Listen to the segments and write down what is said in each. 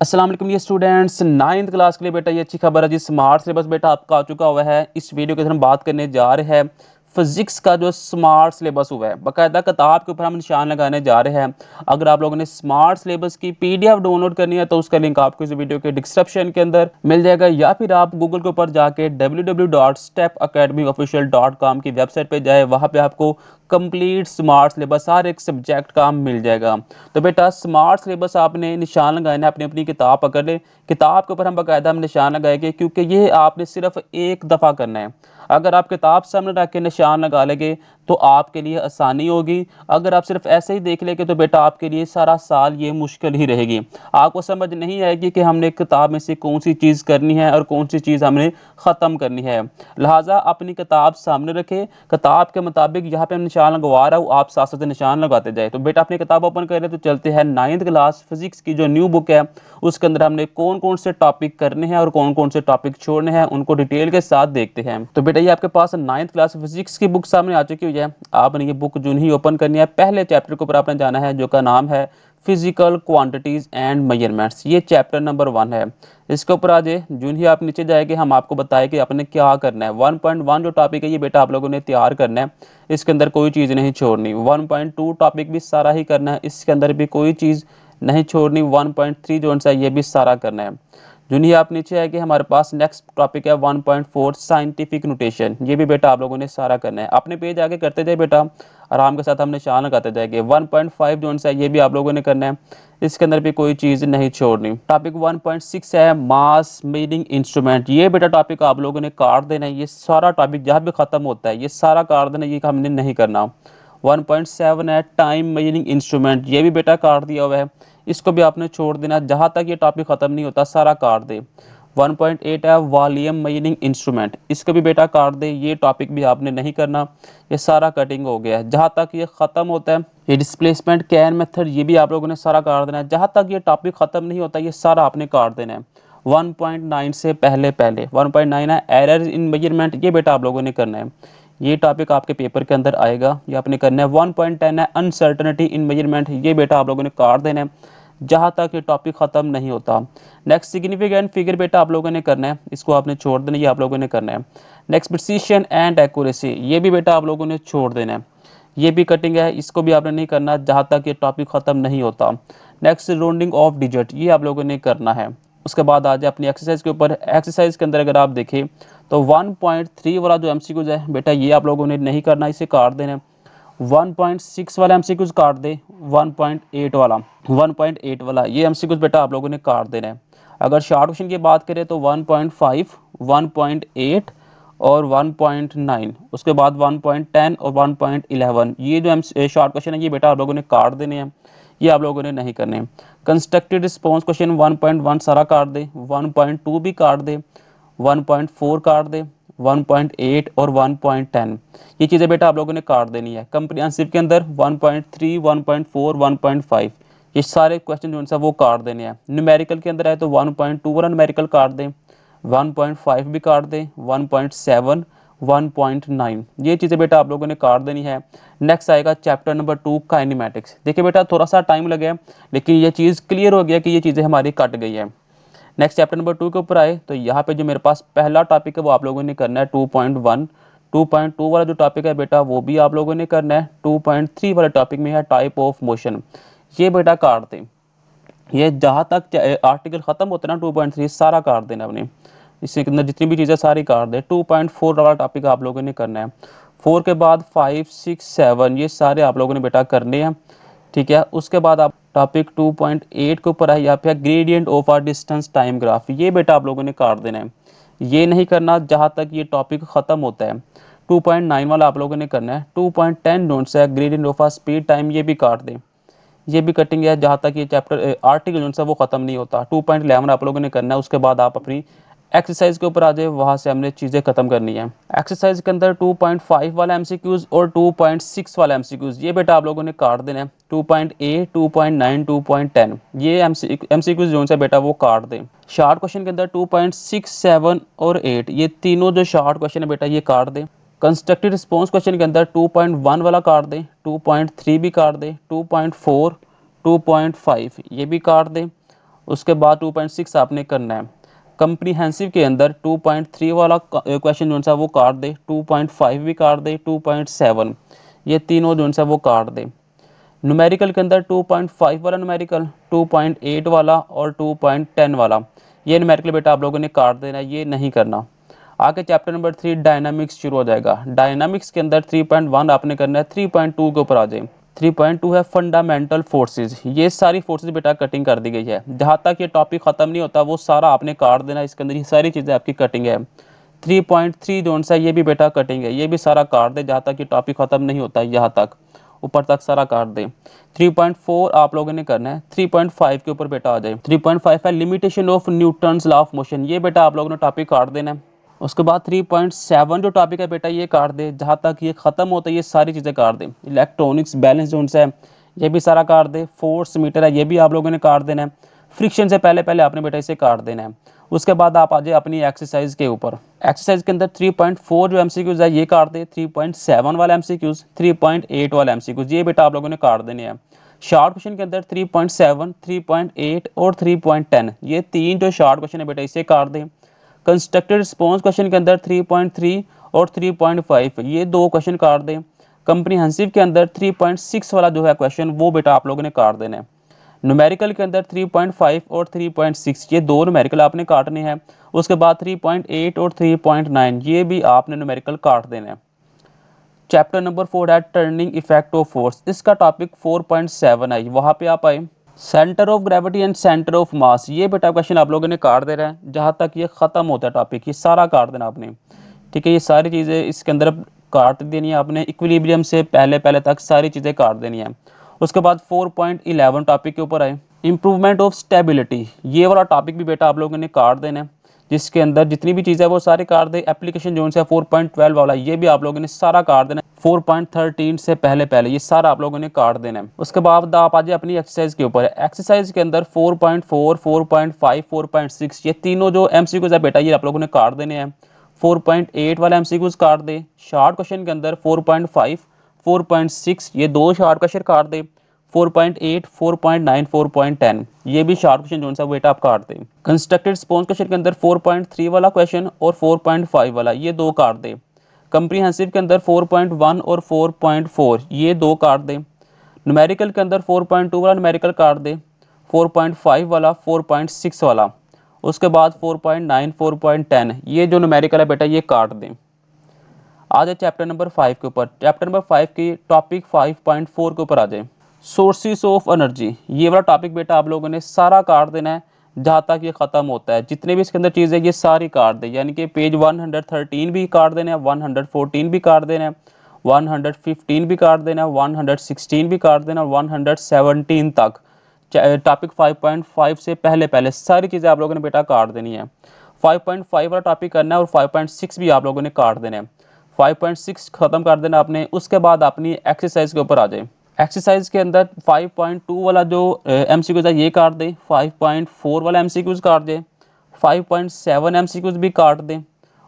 अस्सलाम वालेकुम ये स्टूडेंट्स, नाइन्थ क्लास के लिए बेटा ये अच्छी खबर है जी। स्मार्ट सिलेबस बेटा आपका आ चुका हुआ है। इस वीडियो के अंदर हम बात करने जा रहे हैं फिजिक्स का जो स्मार्ट सिलेबस हुआ है, बाकायदा किताब के ऊपर हम निशान लगाने जा रहे हैं। अगर आप लोगों ने स्मार्ट सिलेबस की पीडीएफ डाउनलोड करनी है तो उसका लिंक आपको इस वीडियो के डिस्क्रिप्शन के अंदर मिल जाएगा, या फिर आप गूगल के ऊपर जाके www.stepacademyofficial.com की वेबसाइट पे जाए, वहाँ पे आपको कंप्लीट स्मार्ट सिलेबस हर एक सब्जेक्ट का मिल जाएगा। तो बेटा स्मार्ट सिलेबस आपने निशान लगाना है, अपनी अपनी किताब पकड़ ले। किताब के ऊपर हम बाकायदा हम निशान लगाएंगे, क्योंकि ये आपने सिर्फ एक दफ़ा करना है। अगर आप किताब सामने रख के निशान लगा लेंगे तो आपके लिए आसानी होगी। अगर आप सिर्फ ऐसे ही देख लेंगे तो बेटा आपके लिए सारा साल ये मुश्किल ही रहेगी। आपको समझ नहीं आएगी कि हमने किताब में से कौन सी चीज़ करनी है और कौन सी चीज़ हमने ख़त्म करनी है। लिहाजा अपनी किताब सामने रखें, किताब के मुताबिक यहाँ पे हम निशान लगवा रहा हूँ, आप साथ साथ निशान लगाते जाए। तो बेटा अपनी किताब ओपन करें तो चलते हैं नाइन्थ क्लास फिजिक्स की जो न्यू बुक है उसके अंदर हमने कौन कौन से टॉपिक करने हैं और कौन कौन से टॉपिक छोड़ने हैं उनको डिटेल के साथ देखते हैं। तो बेटा ये आपके पास नाइन्थ क्लास फिजिक्स की बुक सामने आ चुकी हुई है। आपने ये बुक जो ही ओपन करनी है, पहले चैप्टर के ऊपर आपने जाना है जो का नाम है फिजिकल क्वांटिटीज एंड मेजरमेंट्स। ये चैप्टर नंबर 1 है। इसके ऊपर आज जो ही आप नीचे जाएंगे हम आपको बताएं कि आपने क्या करना है। 1.1 जो टॉपिक है ये बेटा आप लोगों ने तैयार करना है, इसके अंदर कोई चीज़ नहीं छोड़नी। 1.2 टॉपिक भी सारा ही करना है, इसके अंदर भी कोई चीज़ नहीं छोड़नी। 1.3 जो सा ये भी सारा करना है। जूनियर आप नीचे आएंगे हमारे पास नेक्स्ट टॉपिक है 1.4 साइंटिफिक नोटेशन। ये भी बेटा आप लोगों ने सारा करना है। अपने पेज आगे करते जाए बेटा, आराम के साथ हम निशान लगाते जाएंगे। 1.5 जो सा ये भी आप लोगों ने करना है, इसके अंदर भी कोई चीज़ नहीं छोड़नी। टॉपिक 1.6 है मास मीडिंग इंस्ट्रूमेंट। ये बेटा टॉपिक आप लोगों ने काट देना है। ये सारा टॉपिक जहाँ भी खत्म होता है ये सारा काट देना, ये हमने नहीं करना। 1.7 है टाइम मेजरिंग इंस्ट्रूमेंट। ये भी बेटा काट दिया हुआ है, इसको भी आपने छोड़ देना। जहाँ तक ये टॉपिक ख़त्म नहीं होता सारा काट दे। 1.8 है वॉल्यूम मेजरिंग इंस्ट्रूमेंट। इसको भी बेटा काट दे, ये टॉपिक भी आपने नहीं करना। ये सारा कटिंग हो गया है। जहाँ तक ये ख़त्म होता है ये डिस्प्लेसमेंट कैन मेथड, ये भी आप लोगों ने सारा काट देना है। जहाँ तक ये टॉपिक ख़त्म नहीं होता ये सारा आपने काट देना है। 1.9 से पहले पहले 1.9 है एरर इन मेजरमेंट। ये बेटा आप लोगों ने करना है, ये टॉपिक आपके पेपर के अंदर आएगा, ये आपने करना है। 1.10 है अनसर्टनिटी इन मेजरमेंट। ये बेटा आप लोगों ने काट देना है जहाँ तक ये टॉपिक ख़त्म नहीं होता। नेक्स्ट सिग्निफिकेंट फिगर बेटा आप लोगों ने करना है, इसको आपने छोड़ देना, ये आप लोगों ने करना है। नेक्स्ट प्रिसीशन एंड एक्यूरेसी, ये भी बेटा आप लोगों ने छोड़ देना है। ये भी कटिंग है, इसको भी आपने नहीं करना जहाँ तक ये टॉपिक ख़त्म नहीं होता। नेक्स्ट राउंडिंग ऑफ डिजिट, ये आप लोगों ने करना है। उसके बाद आ जाए अपनी एक्सरसाइज के ऊपर। एक्सरसाइज के अंदर अगर आप देखें तो 1.3 वाला जो एमसीक्यूज है बेटा ये आप लोगों ने नहीं करना, इसे काट देना है। 1.6 वाला एमसीक्यूज काट दे। 1.8 वाला 1.8 वाला ये एमसीक्यूज बेटा आप लोगों ने काट देना है। अगर शॉर्ट क्वेश्चन की बात करें तो 1.5, 1.8 और 1.9, उसके बाद 1.10 और 1.11, ये जो शॉर्ट क्वेश्चन है ये बेटा आप लोगों ने काट देने हैं, ये आप लोगों ने नहीं करने। कंस्ट्रक्टेड रिस्पॉन्स क्वेश्चन 1.1 सारा काट दे, 1.2 भी काट दे, 1.4 काट दे, 1.8 और 1.10, ये चीज़ें बेटा आप लोगों ने काट देनी है। कंप्रिहेंसिव के अंदर 1.3, 1.4, 1.5 ये सारे क्वेश्चन जो है वो काट देने हैं। न्यूमेरिकल के अंदर है तो 1.2 वाला न्यूमेरिकल काट दें, 1.5 भी काट दें, 1.7, 1.9 ये चीज़ें बेटा आप लोगों ने काट देनी है। नेक्स्ट आएगा चैप्टर नंबर 2 काइनेमेटिक्स। देखिए बेटा थोड़ा सा टाइम लगे लेकिन ये चीज़ क्लियर हो गया कि ये चीज़ें हमारी कट गई है। नेक्स्ट चैप्टर नंबर 2 के ऊपर आए तो यहाँ पे जो मेरे पास पहला टॉपिक है वो आप लोगों ने करना है 2.1। 2.2 वाला जो टॉपिक है बेटा वो भी आप लोगों ने करना है। 2.3 वाले टॉपिक में है टाइप ऑफ मोशन, ये बेटा काट दें। ये जहाँ तक आर्टिकल ख़त्म होता है ना 2.3 सारा काट देना अपने, इसके अंदर जितनी भी चीज़ें सारी काट दे। 2.4 वाला टॉपिक आप लोगों ने करना है। 4 के बाद 5, 6, 7 ये सारे आप लोगों ने बेटा करने हैं, ठीक है। उसके बाद आप टॉपिक 2.8 के ऊपर है, यहाँ पे gradient of our distance time graph, ये बेटा आप लोगों ने काट देना है, ये नहीं करना जहाँ तक ये टॉपिक ख़त्म होता है। 2.9 वाला आप लोगों ने करना है। 2.10 नोट्स है gradient of our speed time, ये भी काट दें, ये भी कटिंग है जहाँ तक ये चैप्टर आर्टिकल जो है वो ख़त्म नहीं होता। 2.11 आप लोगों ने करना है। उसके बाद आप अपनी एक्सरसाइज के ऊपर आ जाए, वहाँ से हमने चीज़ें खत्म करनी है। एक्सरसाइज के अंदर 2.5 वाला एमसीक्यूज और 2.6 वाला एमसीक्यूज ये बेटा आप लोगों ने काट देना है। 2.8, 2.9, 2.10 ये एमसीक्यूज जो है बेटा वो काट दें। शॉर्ट क्वेश्चन के अंदर 2.6, 7 और 8 ये तीनों जो शॉर्ट क्वेश्चन है बेटा ये काट दें। कंस्ट्रक्टिव रिस्पॉन्स क्वेश्चन के अंदर 2.1 वाला काट दें, 2.3 भी काट दें, 2.4, 2.5 ये भी काट दें। उसके बाद 2.6 आपने करना है। कंप्रीहेंसिव के अंदर 2.3 वाला क्वेश्चन जो सा वो काट दे, 2.5 भी काट दे, 2.7 ये तीनों जो सा वो काट दे। न्यूमेरिकल के अंदर 2.5 वाला न्यूमेरिकल, 2.8 वाला और 2.10 वाला, ये न्यूमेरिकल बेटा आप लोगों ने काट देना है, ये नहीं करना। आगे चैप्टर नंबर 3 डायनामिक्स शुरू हो जाएगा। डायनामिक्स के अंदर 3.1 आपने करना है, 3.2 के ऊपर आ जाए। 3.2 है फंडामेंटल फोर्सेस, ये सारी फोर्सेस बेटा कटिंग कर दी गई है। जहाँ तक ये टॉपिक खत्म नहीं होता वो सारा आपने काट देना, इसके अंदर ये सारी चीज़ें आपकी कटिंग है। 3.3 जोन सा ये भी बेटा कटिंग है, ये भी सारा काट दे जहाँ तक ये टॉपिक खत्म नहीं होता, यहाँ तक ऊपर तक सारा काट दे। 3.4 आप लोगों ने करना है। 3.5 के ऊपर बेटा आ जाए। 3.5 है limitation of Newton's law of motion, ये बेटा आप लोगों ने टॉपिक काट देना है। उसके बाद 3.7 जो टॉपिक है बेटा ये काट दे, जहाँ तक ये खत्म होता है ये सारी चीज़ें काट दे। इलेक्ट्रॉनिक्स बैलेंस जोन है ये भी सारा काट दे। फोर्स मीटर है ये भी आप लोगों ने काट देना है। फ्रिक्शन से पहले पहले आपने बेटा इसे काट देना है। उसके बाद आप आ जाए अपनी एक्सरसाइज के ऊपर। एक्सरसाइज के अंदर 3.4 जो एमसीक्यूज है ये काट दे। 3.7 वाला एमसीक्यूज, 3.8 वाला एमसीक्यूज, ये बेटा आप लोगों ने काट देने हैं। शॉर्ट क्वेश्चन के अंदर 3.7, 3.8 और 3.10 ये तीन जो शॉर्ट क्वेश्चन है बेटा इसे काट दें। कंस्ट्रक्टेड रिस्पॉन्स क्वेश्चन के अंदर 3.3 और 3.5 ये दो क्वेश्चन काट दें। कंप्रीहेंसिव के अंदर 3.6 वाला जो है क्वेश्चन वो बेटा आप लोगों ने काट देना है। न्यूमेरिकल के अंदर 3.5 और 3.6 ये दो न्यूमेरिकल आपने काटने हैं। उसके बाद 3.8 और 3.9 ये भी आपने न्यूमेरिकल काट देना है। चैप्टर नंबर 4 है टर्निंग इफेक्ट ऑफ फोर्स, इसका टॉपिक 4.7 है, वहाँ पे आप आए। Centre of gravity and centre of mass, ये बेटा क्वेश्चन आप लोगों ने काट दे रहा है, जहाँ तक ये खत्म होता है टॉपिक ये सारा काट देना आपने। ठीक है, ये सारी चीज़ें इसके अंदर काट देनी है आपने। इक्विलिब्रियम से पहले पहले तक सारी चीज़ें काट देनी है। उसके बाद 4.11 टॉपिक के ऊपर आए। इम्प्रूवमेंट ऑफ स्टेबिलिटी, ये वाला टॉपिक भी बेटा आप लोगों ने काट देना है, जिसके अंदर जितनी भी चीज़ है वो सारे काट दे। एप्लीकेशन जोन से 4.12 वाला ये भी आप लोगों ने सारा काट देना है। 4.13 से पहले पहले ये सारा आप लोगों ने काट देना है। उसके बाद आप आ जाए अपनी एक्सरसाइज के ऊपर। एक्सरसाइज के अंदर 4.4, 4.5, 4.6 ये तीनों जो एमसीक्यूज है बेटा ये आप लोगों ने काट देने हैं। 4.8 वाला एमसीक्यूज काट दे। शॉर्ट क्वेश्चन के अंदर 4.5, 4.6 ये दो शॉर्ट क्वेश्चन काट दे। 4.8, 4.9, 4.10 ये भी शॉर्ट क्वेश्चन जो सा बेटा आप काट दे। कंस्ट्रक्टेड रिस्पॉन्स क्वेश्चन के अंदर 4.3 वाला क्वेश्चन और 4.5 वाला ये दो काट दे। कंप्रीहेंसिव के अंदर 4.1 और 4.4 ये दो काट दे। न्यूमेरिकल के अंदर 4.2 वाला न्यूमेरिकल काट दे। 4.5 वाला, 4.6 वाला, उसके बाद 4.9, 4.10 ये जो न्यूमेरिकल है बेटा ये काट दें। आ जाए चैप्टर नंबर 5 के ऊपर। चैप्टर नंबर 5 की टॉपिक 5.4 के ऊपर आ जाए। सोर्सेस ऑफ एनर्जी, ये वाला टॉपिक बेटा आप लोगों ने सारा काट देना है, जहाँ तक ये खत्म होता है। जितने भी इसके अंदर चीज़ें ये सारी काट दे, यानी कि पेज 113 भी काट देना है, 114 भी काट देना है, 115 भी काट देना है, 116 भी काट देना है, 117 तक टॉपिक 5.5 से पहले पहले सारी चीज़ें आप लोगों ने बेटा काट देनी है। 5.5 वाला टॉपिक करना है और 5.6 भी आप लोगों ने काट देना है। 5.6 खत्म कर देना आपने। उसके बाद अपनी एक्सरसाइज के ऊपर आ जाए। एक्सरसाइज के अंदर 5.2 वाला जो एमसीक्यूज है ये काट दे। 5.4 वाला एमसीक्यूज काट दे। 5.7 एमसीक्यूज भी काट दे।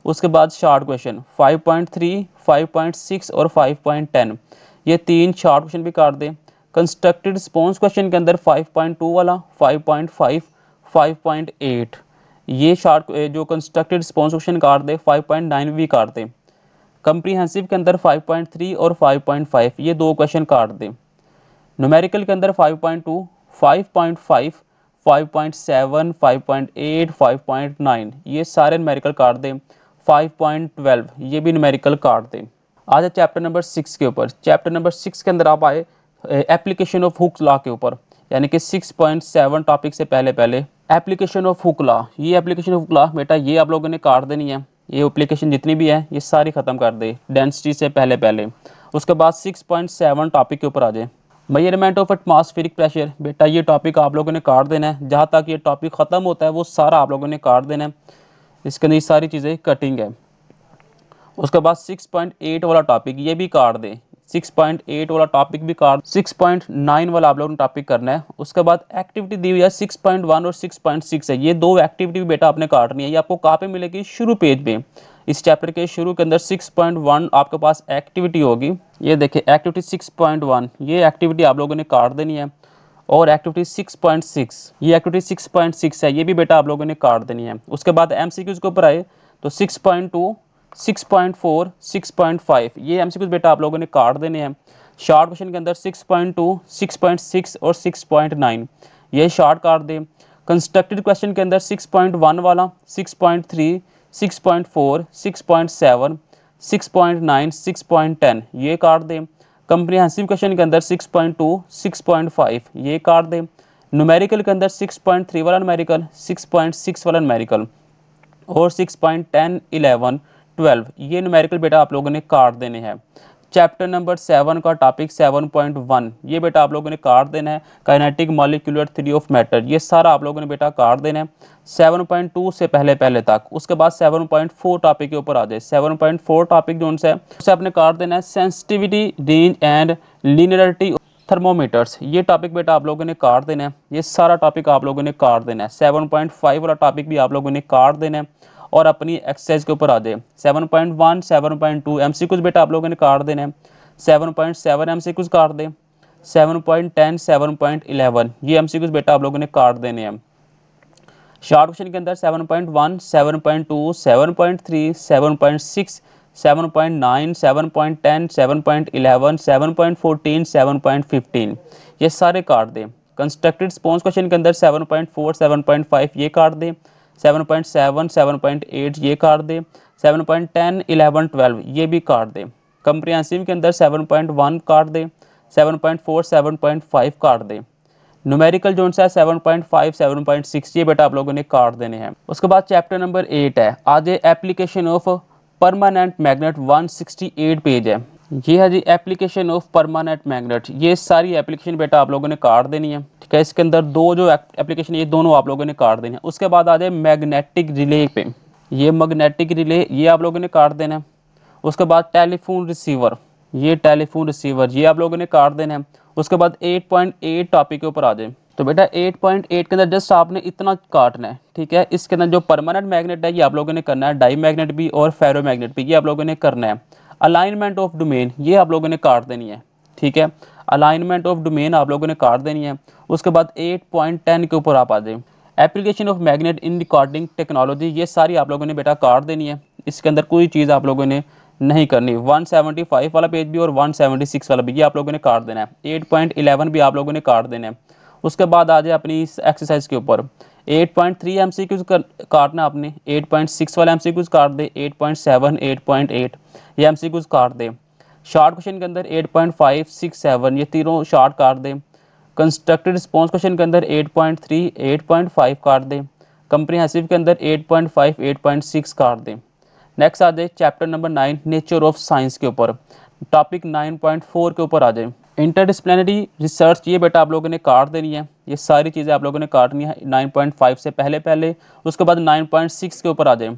उसके बाद शॉर्ट क्वेश्चन 5.3, 5.6 और 5.10 ये तीन शॉर्ट क्वेश्चन भी काट दे। कंस्ट्रक्टेड रिस्पॉन्स क्वेश्चन के अंदर 5.2 वाला, 5.5, 5.8 ये शॉर्ट जो कंस्ट्रक्टेड रिस्पॉन्स क्वेश्चन काट दे। 5.9 भी काट दे। कंप्रीहेंसिव के अंदर 5.3 और 5.5 ये दो क्वेश्चन काट दे। न्यूमेरिकल के अंदर 5.2, 5.5, 5.7, 5.8, 5.9 ये सारे न्यूमेरिकल काट दे। 5.12 ये भी न्यूमेरिकल काट दे। आज है चैप्टर नंबर 6 के ऊपर। चैप्टर नंबर 6 के अंदर आप आए एप्लीकेशन ऑफ हुक लॉ के ऊपर, यानी कि 6.7 टॉपिक से पहले पहले एप्लीकेशन ऑफ हुक लॉ। ये एप्लीकेशन ऑफ हुक लॉ बेटा ये आप लोगों ने काट देनी है। ये एप्लीकेशन जितनी भी है ये सारी खत्म कर दे डेंसिटी से पहले पहले। उसके बाद 6.7 टॉपिक के ऊपर आ जाए। मेजरमेंट ऑफ एटमॉस्फेरिक प्रेशर, बेटा ये टॉपिक आप लोगों ने काट देना है। जहाँ तक ये टॉपिक ख़त्म होता है वो सारा आप लोगों ने काट देना है। इसके अंदर सारी चीज़ें कटिंग है। उसके बाद 6.8 वाला टॉपिक ये भी काट दे। 6.8 वाला टॉपिक भी काट। 6.9 वाला आप लोगों ने टॉपिक करना है। उसके बाद एक्टिविटी दी हुई है 6.1 और 6.6 है, ये दो एक्टिविटी भी बेटा आपने काटनी है। ये आपको कहाँ पे मिलेगी? शुरू पेज पे। इस चैप्टर के शुरू के अंदर 6.1 आपके पास एक्टिविटी होगी। ये देखिए एक्टिविटी 6.1 ये एक्टिविटी आप लोगों ने काट देनी है। और एक्टिविटी 6.6, ये एक्टिविटी 6.6 है, ये भी बेटा आप लोगों ने काट देनी है। उसके बाद एमसीक्यूज के ऊपर आए तो 6.2, 6.4, 6.5 ये एमसीक्यूज बेटा आप लोगों ने काट देने हैं। शॉर्ट क्वेश्चन के अंदर 6.2, 6.6 और 6.9 ये शॉर्ट काट दें। कंस्ट्रक्टेड क्वेश्चन के अंदर 6.1 वाला, 6.3, 6.4, 6.7, 6.9, 6.10 ये काट दें। कंप्रिहेंसिव क्वेश्चन के अंदर 6.2, 6.5 ये काट दें। न्यूमेरिकल के अंदर 6.3 वाला न्यूमेरिकल, 6.6 वाला न्यूमेरिकल और 6.10, 11, 12 ये न्यूमेरिकल बेटा आप लोगों ने काट देने हैं। चैप्टर नंबर 7 का टॉपिक 7.1 ये बेटा आप लोगों ने काट देना है। Kinetic molecular theory of matter ये सारा आप लोगों ने बेटा काट देना है 7.2 से पहले पहले तक। उसके बाद 7.4 टॉपिक के ऊपर आ जाए। 7.4 टॉपिक जो है उसे आपने काट देना है sensitivity, range and linearity thermometers ये टॉपिक बेटा आप लोगों ने काट देना है। ये सारा टॉपिक आप लोगों ने काट देना है। 7.5 वाला टॉपिक भी आप लोगों ने काट देना है और अपनी एक्सरसाइज के ऊपर आ जाए। 7.1, 7.2 एमसीक्यूज बेटा आप लोगों ने काट देना है। 7.7 एमसीक्यूज काट दें। 7.10, 7.11 ये एमसीक्यूज बेटा आप लोगों ने काट देने हैं। शॉर्ट क्वेश्चन के अंदर 7.1, 7.2, 7.3, 7.6, 7.9, 7.10, 7.11, 7.14, 7.15 ये सारे काट दें। कंस्ट्रक्टेड रिस्पॉन्स क्वेश्चन के अंदर 7.4, 7.5 ये काट दें। 7.7, 7.8 ये काट दें। 7.10, 11, 12 ये भी काट दें। कंप्रिहेंसिव के अंदर 7.1 काट दें। 7.4, 7.5 काट दें। न्यूमेरिकल जो है 7.5, 7.6 ये बेटा आप लोगों ने काट देने हैं। उसके बाद चैप्टर नंबर 8 है आज application of permanent magnet 168 page है। ये है जी एप्लीकेशन ऑफ परमानेंट मैग्नेट ये सारी एप्लीकेशन बेटा आप लोगों ने काट देनी है। ठीक है, इसके अंदर दो जो एप्लीकेशन ये दोनों आप लोगों ने काट देनी है। उसके बाद आ जाए मैग्नेटिक रिले पे, ये मैग्नेटिक रिले ये आप लोगों ने काट देना है। उसके बाद टेलीफोन रिसीवर, ये टेलीफोन रिसीवर ये आप लोगों ने काट देना है। उसके बाद 8.8 टॉपिक के ऊपर आ जाए तो बेटा 8.8 के अंदर जस्ट आपने इतना काटना है। ठीक है, इसके अंदर जो परमानेंट मैग्नेट है ये आप लोगों ने करना है, डाई मैग्नेट भी और फेरो मैग्नेट भी ये आप लोगों ने करना है। अलाइनमेंट ऑफ डोमेन ये आप लोगों ने काट देनी है। ठीक है, अलाइनमेंट ऑफ डोमेन आप लोगों ने काट देनी है। उसके बाद 8.10 के ऊपर आप आ जाए application of magnet in recording technology ये सारी आप लोगों ने बेटा काट देनी है। इसके अंदर कोई चीज़ आप लोगों ने नहीं करनी। 175 वाला पेज भी और 176 वाला भी ये आप लोगों ने काट देना है। 8.11 भी आप लोगों ने काट देना है। उसके बाद आ जाए अपनी इस एक्सरसाइज के ऊपर 8.3 एमसीक्यूज काटना आपने। 8.6 वाला एमसीक्यूज काट दे। 8.7, 8.8 ये एमसीक्यूज काट दे। शॉर्ट क्वेश्चन के अंदर 8.5, 6, 7 ये तीनों शॉर्ट काट दे। कंस्ट्रक्टेड रिस्पॉन्स क्वेश्चन के अंदर 8.3, 8.5 काट दे। कंप्रिहेंसिव के अंदर 8.5, 8.6 काट दे। नेक्स्ट आ जाए chapter number 9 nature of science के ऊपर टॉपिक 9.4 के ऊपर आ जाए इंटरडिसिप्लिनरी रिसर्च ये बेटा आप लोगों ने काट देनी है। ये सारी चीज़ें आप लोगों ने काटनी है 9.5 से पहले पहले। उसके बाद 9.6 के ऊपर आ जाए।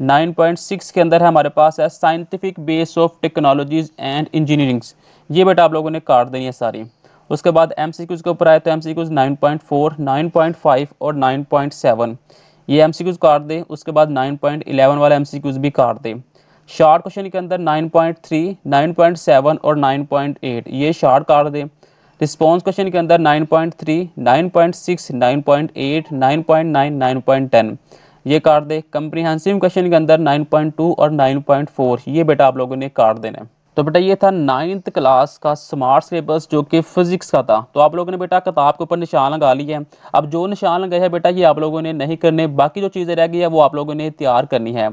9.6 के अंदर है हमारे पास है scientific base of technologies and engineerings ये बेटा आप लोगों ने काट देनी है सारी। उसके बाद एमसीक्यूज के ऊपर आए तो एमसीक्यूज 9.4, 9.5 और 9.7 ये एमसीक्यूज काट दे। उसके बाद 9.11 वाला एमसीक्यूज भी काट दे। शॉर्ट क्वेश्चन के अंदर 9.3, 9.7 और 9.8 ये शॉर्ट काट दे। रिस्पॉन्स क्वेश्चन के अंदर 9.3, 9.6, 9.8, 9.9, 9.10 ये काट दे। कंप्रिहेंसिव क्वेश्चन के अंदर 9.2 और 9.4 ये बेटा आप लोगों ने काट देना है। तो बेटा ये था 9th क्लास का स्मार्ट सिलेबस जो कि फिजिक्स का था। तो आप लोगों ने बेटा किताब के ऊपर निशान लगा लिया है। अब जो निशान लगाए हैं बेटा ये आप लोगों ने नहीं करने, बाकी जो चीज़ें रह गई है वो आप लोगों ने तैयार करनी है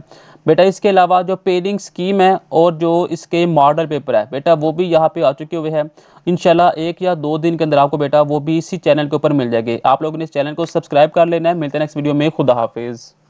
बेटा। इसके अलावा जो पेडिंग स्कीम है और जो इसके मॉडल पेपर है बेटा वो भी यहाँ पे आ चुके हुए हैं। इंशाल्लाह 1 या 2 दिन के अंदर आपको बेटा वो भी इसी चैनल के ऊपर मिल जाएंगे। आप लोगों ने इस चैनल को सब्सक्राइब कर लेना है। मिलते हैं नेक्स्ट वीडियो में। खुदा हाफिज़।